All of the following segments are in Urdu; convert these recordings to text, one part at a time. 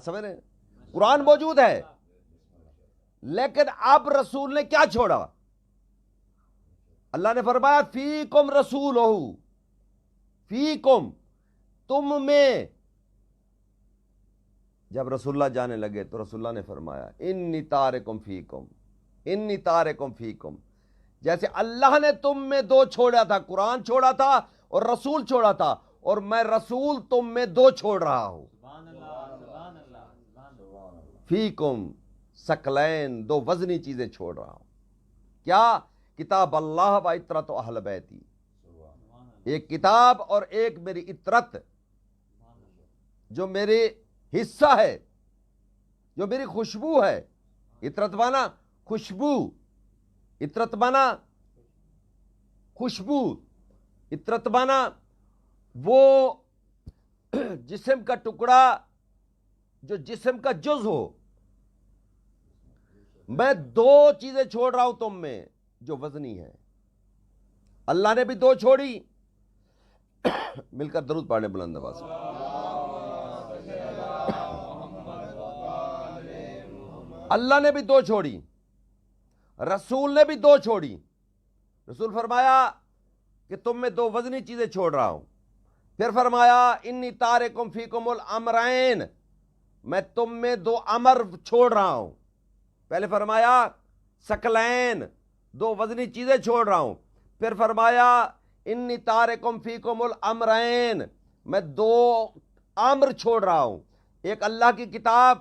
سمجھ رہے ہیں؟ قرآن موجود ہے، لیکن اب رسول نے کیا چھوڑا؟ اللہ نے فرمایا فیکم رسولہ، فیکم، تم میں۔ جب رسول اللہ جانے لگے تو رسول اللہ نے فرمایا انی تارکم فیکم، انی تارکم فیکم، جیسے اللہ نے تم میں دو چھوڑا تھا، قرآن چھوڑا تھا اور رسول چھوڑا تھا، اور میں رسول تم میں دو چھوڑ رہا ہوں۔ فیکم ثقلین، دو وزنی چیزیں چھوڑ رہا ہوں۔ کیا؟ کتاب اللہ و عطرت اہل بیتی، ایک کتاب اور ایک میری عطرت، جو میرے حصہ ہے، جو میری خوشبو ہے۔ عطرت مانا خوشبو، عطرت مانا خوشبو، عطرت مانا وہ جسم کا ٹکڑا جو جسم کا جز ہو۔ میں دو چیزیں چھوڑ رہا ہوں تم میں جو وزنی ہے۔ اللہ نے بھی دو چھوڑی، مل کر درود پڑھنے بلند آواز سے۔ اللہ نے بھی دو چھوڑی، رسول نے بھی دو چھوڑی۔ رسول فرمایا کہ تم میں دو وزنی چیزیں چھوڑ رہا ہوں، پھر فرمایا انی تارکم فیکم الامرین، میں تم میں دو امر چھوڑ رہا ہوں۔ پہلے فرمایا ثقلین، دو وزنی چیزیں چھوڑ رہا ہوں، پھر فرمایا انی تارکم فیکم الامرین، میں دو امر چھوڑ رہا ہوں، ایک اللہ کی کتاب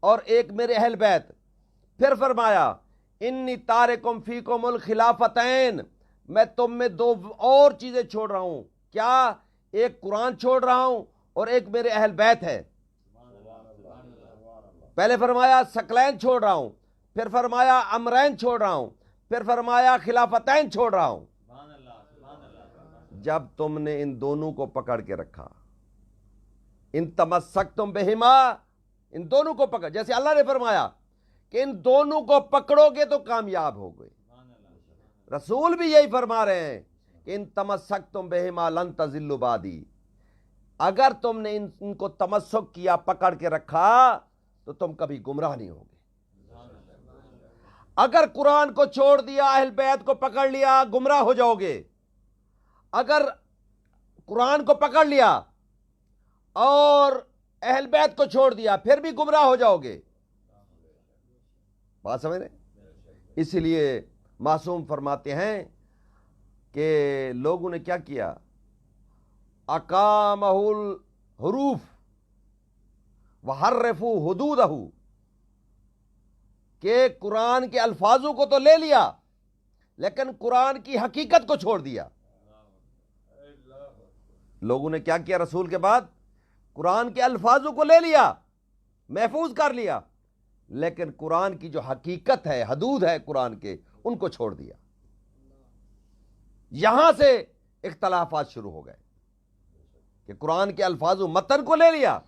اور ایک میرے اہل بیت۔ پھر فرمایا انی تارکم فیکم الخلافتین، میں تم میں دو اور چیزیں چھوڑ رہا ہوں۔ کیا؟ ایک قرآن چھوڑ رہا ہوں اور ایک میرے اہل بیت ہے۔ پہلے فرمایا ثقلین چھوڑ رہا ہوں، پھر فرمایا امرین چھوڑ رہا ہوں، پھر فرمایا خلافتین چھوڑ رہا ہوں۔ جب تم نے ان دونوں کو پکڑ کے رکھا، ان تمسکتم بہما، ان دونوں کو پکڑ، جیسے اللہ نے فرمایا کہ ان دونوں کو پکڑو گے تو کامیاب ہو گئے، رسول بھی یہی فرما رہے ہیں کہ ان تمسکتم بہما لن تضلوا بعدی، اگر تم نے ان کو تمسک کیا، پکڑ کے رکھا، تو تم کبھی گمراہ نہیں ہوگے۔ اگر قرآن کو چھوڑ دیا، اہل بیت کو پکڑ لیا، گمراہ ہو جاؤ گے۔ اگر قرآن کو پکڑ لیا اور اہل بیت کو چھوڑ دیا، پھر بھی گمراہ ہو جاؤ گے۔ بات سمجھ رہے؟ اسی لیے معصوم فرماتے ہیں کہ لوگوں نے کیا کیا؟ اقامہ الحروف وحرفوا حدودہ، کہ قرآن کے الفاظوں کو تو لے لیا لیکن قرآن کی حقیقت کو چھوڑ دیا۔ لوگوں نے کیا کیا؟ رسول کے بعد قرآن کے الفاظوں کو لے لیا، محفوظ کر لیا، لیکن قرآن کی جو حقیقت ہے، حدود ہے قرآن کے، ان کو چھوڑ دیا۔ یہاں سے اختلافات شروع ہو گئے کہ قرآن کے الفاظ و متن کو لے لیا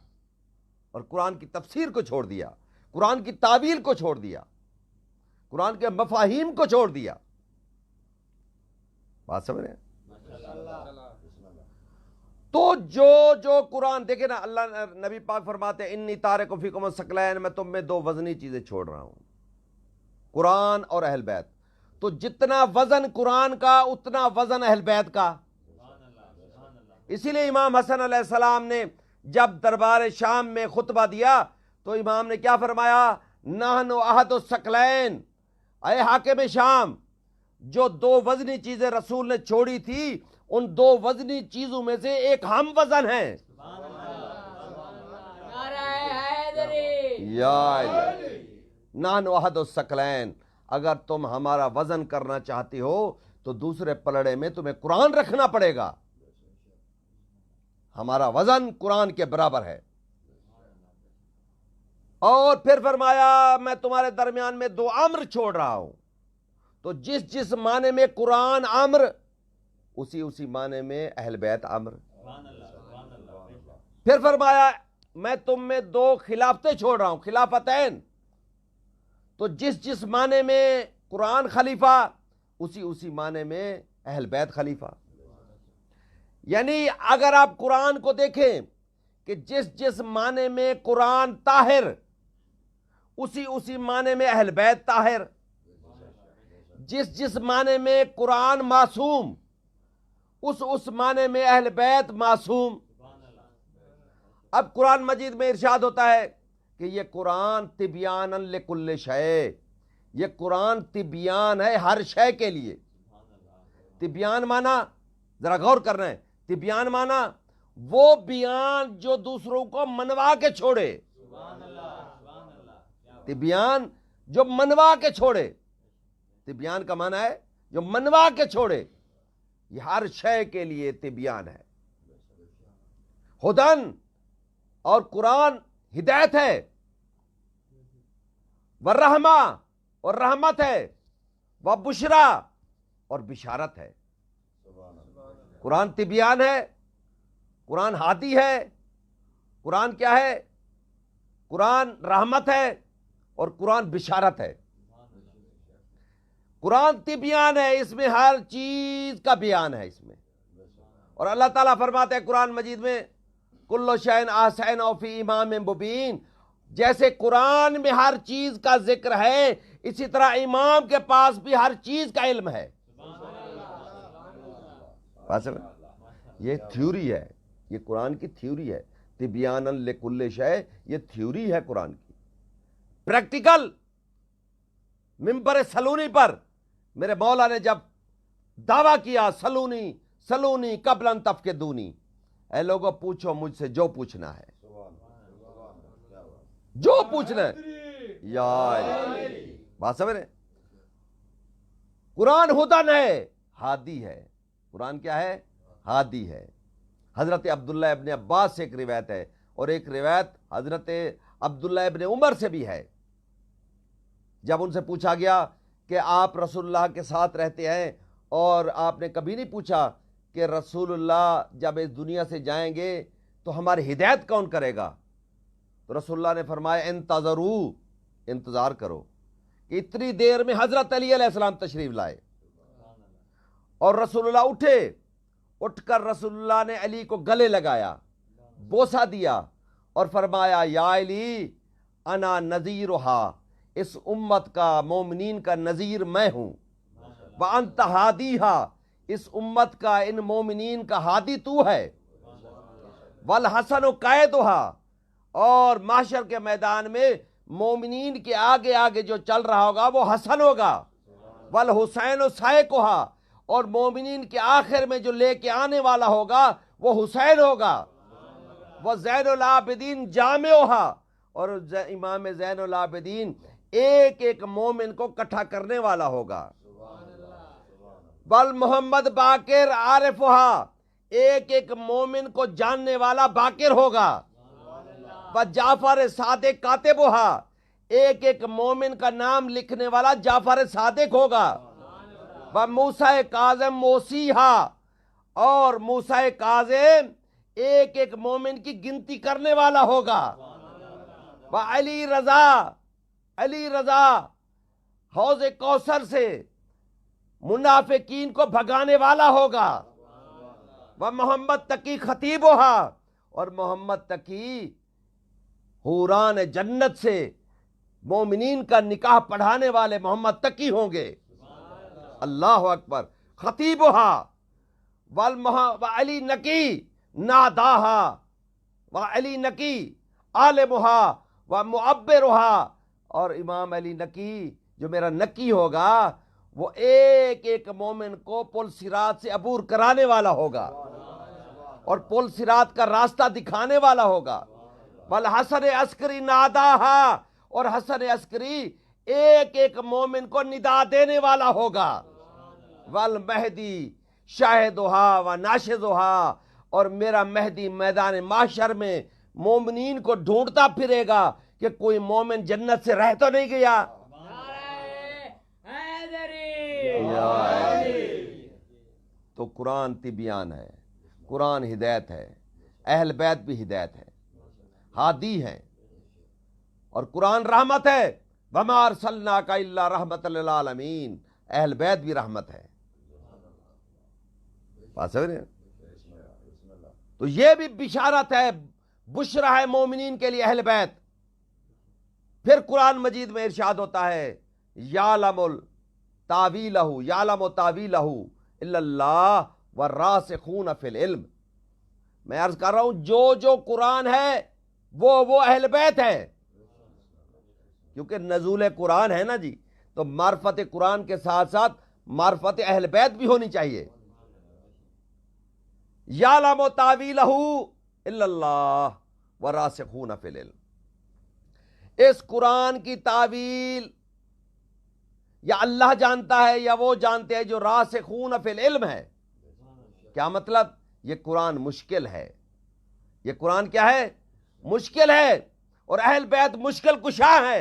اور قرآن کی تفسیر کو چھوڑ دیا، قرآن کی تعویل کو چھوڑ دیا، قرآن کے مفاہیم کو چھوڑ دیا۔ بات سمجھ رہے ہیں؟ تو جو قرآن دیکھیں نا، اللہ نبی پاک فرماتے ہیں انی تارکم فیکم الثقلین، میں تم میں دو وزنی چیزیں چھوڑ رہا ہوں، قرآن اور اہل بیت۔ تو جتنا وزن قرآن کا اتنا وزن اہل بیت کا۔ اسی لیے امام حسن علیہ السلام نے جب دربار شام میں خطبہ دیا تو امام نے کیا فرمایا؟ نحن احد الثقلین، اے حاکم شام، جو دو وزنی چیزیں رسول نے چھوڑی تھی، ان دو وزنی چیزوں میں سے ایک ہم وزن ہے۔ یا نحن احد الثقلین، اگر تم ہمارا وزن کرنا چاہتے ہو تو دوسرے پلڑے میں تمہیں قرآن رکھنا پڑے گا۔ ہمارا وزن قرآن کے برابر ہے۔ اور پھر فرمایا میں تمہارے درمیان میں دو امر چھوڑ رہا ہوں، تو جس معنی میں قرآن امر، اسی معنی میں اہل بیت امر۔ پھر فرمایا میں تم میں دو خلافتیں چھوڑ رہا ہوں، خلافتین، تو جس معنی میں قرآن خلیفہ، اسی معنی میں اہل بیت خلیفہ۔ یعنی اگر آپ قرآن کو دیکھیں کہ جس جس معنی میں قرآن طاہر، اسی معنی میں اہل بیت طاہر، جس جس معنی میں قرآن معصوم، اس معنی میں اہل بیت معصوم۔ اب قرآن مجید میں ارشاد ہوتا ہے کہ یہ قرآن تبیان لکل شے، یہ قرآن تبیان ہے ہر شے کے لیے۔ تبیان مانا، ذرا غور کرنا ہے، تبیان مانا وہ بیان جو دوسروں کو منوا کے چھوڑے، تبیان جو منوا کے چھوڑے، تبیان کا معنی ہے جو منوا کے چھوڑے، یہ ہر شے کے لیے تبیان ہے۔ ہدن، اور قرآن ہدایت ہے، والرحمہ، اور رحمت ہے، وبشرا، اور بشارت ہے۔ قرآن تبیان ہے، قرآن ہادی ہے، قرآن کیا ہے؟ قرآن رحمت ہے، اور قرآن بشارت ہے۔ قرآن تبیان ہے، اس میں ہر چیز کا بیان ہے اس میں۔ اور اللہ تعالیٰ فرماتے ہیں قرآن مجید میں کل شیء احصیناہ فی امام مبین، جیسے قرآن میں ہر چیز کا ذکر ہے، اسی طرح امام کے پاس بھی ہر چیز کا علم ہے۔ یہ تھیوری ہے، یہ قرآن کی تھیوری ہے، تبیانا لکل شیء، یہ تھیوری ہے قرآن کی۔ پریکٹیکل ممبر سلونی پر میرے مولا نے جب دعویٰ کیا سلونی سلونی قبل ان تفقدونی، اے لوگوں پوچھو مجھ سے جو پوچھنا ہے، جو پوچھنا ہے، یا بات سمجھ رہے؟ قرآن ہدن ہے، ہادی ہے۔ قرآن کیا ہے؟ ہادی ہے۔ حضرت عبداللہ ابن عباس سے ایک روایت ہے، اور ایک روایت حضرت عبداللہ ابن عمر سے بھی ہے، جب ان سے پوچھا گیا کہ آپ رسول اللہ کے ساتھ رہتے ہیں اور آپ نے کبھی نہیں پوچھا کہ رسول اللہ جب اس دنیا سے جائیں گے تو ہماری ہدایت کون کرے گا؟ تو رسول اللہ نے فرمایا انتظروا، انتظار کرو۔ کہ اتنی دیر میں حضرت علی علیہ السلام تشریف لائے، اور رسول اللہ اٹھے، اٹھ کر رسول اللہ نے علی کو گلے لگایا، بوسہ دیا، اور فرمایا یا علی انا نذیرہا، اس امت کا، مومنین کا نذیر میں ہوں، وانت ہادیہا، اس امت کا، ان مومنین کا ہادی تو ہے، والحسن قائدہا، اور محشر کے میدان میں مومنین کے آگے آگے جو چل رہا ہوگا وہ حسن ہوگا، والحسین سائقہا، اور مومنین کے آخر میں جو لے کے آنے والا ہوگا وہ حسین ہوگا، وہ زین العابدین جامعہا، اور امام زین العابدین ایک ایک مومن کو اکٹھا کرنے والا ہوگا، بل محمد باقر عارفہا، ایک ایک مومن کو جاننے والا باقر ہوگا، بس جعفر صادق کاتبہا، ایک ایک مومن کا نام لکھنے والا جعفر صادق ہوگا، وہ موسیٰ کاظم موسیہا، اور موسیٰ کاظم ایک ایک مومن کی گنتی کرنے والا ہوگا، وہ علی رضا، علی رضا حوض کوثر سے منافقین کو بھگانے والا ہوگا، وہ محمد تقی خطیبہا، اور محمد تقی حوران جنت سے مومنین کا نکاح پڑھانے والے محمد تقی ہوں گے۔ اللہ اکبر۔ خطیبہا وعلی نقی ناداہا، وعلی نقی عالمہا ومعبرہا، اور امام علی نقی جو میرا نقی ہوگا وہ ایک ایک مومن کو پل صراط سے عبور کرانے والا ہوگا، اور پل صراط کا راستہ دکھانے والا ہوگا، والحسن عسکری ناداہا، اور حسن عسکری ایک ایک مومن کو ندا دینے والا ہوگا، والمہدی شاہدہا و ناشدہا، اور میرا مہدی میدان محشر میں مومنین کو ڈھونڈتا پھرے گا کہ کوئی مومن جنت سے رہ تو نہیں گیا۔ تو قرآن تبیان ہے، قرآن ہدایت ہے، اہل بیت بھی ہدایت ہے، ہادی ہے، اور قرآن رحمت ہے، وما ارسلناک الا رحمۃ للعالمین، اہل بیت بھی رحمت ہے۔ بات سمجھ رہے ہیں؟ تو یہ بھی بشارت ہے، بشرا ہے مومنین کے لیے اہل بیت. پھر قرآن مجید میں ارشاد ہوتا ہے یعلم تاویلہ یعلم تاویلہ الا اللہ والراسخون فی العلم. میں عرض کر رہا ہوں جو قرآن ہے وہ اہل بیت ہے. کیونکہ نزول قرآن ہے نا جی, تو معرفت قرآن کے ساتھ ساتھ معرفت اہل بیت بھی ہونی چاہیے. یعلم تاویلہ الا اللہ والراسخون فی العلم. اس قرآن کی تعویل یا اللہ جانتا ہے یا وہ جانتے ہیں جو راسخون فی العلم ہے. کیا مطلب؟ یہ قرآن مشکل ہے. یہ قرآن کیا ہے؟ مشکل ہے. اور اہل بیت مشکل کشا ہے.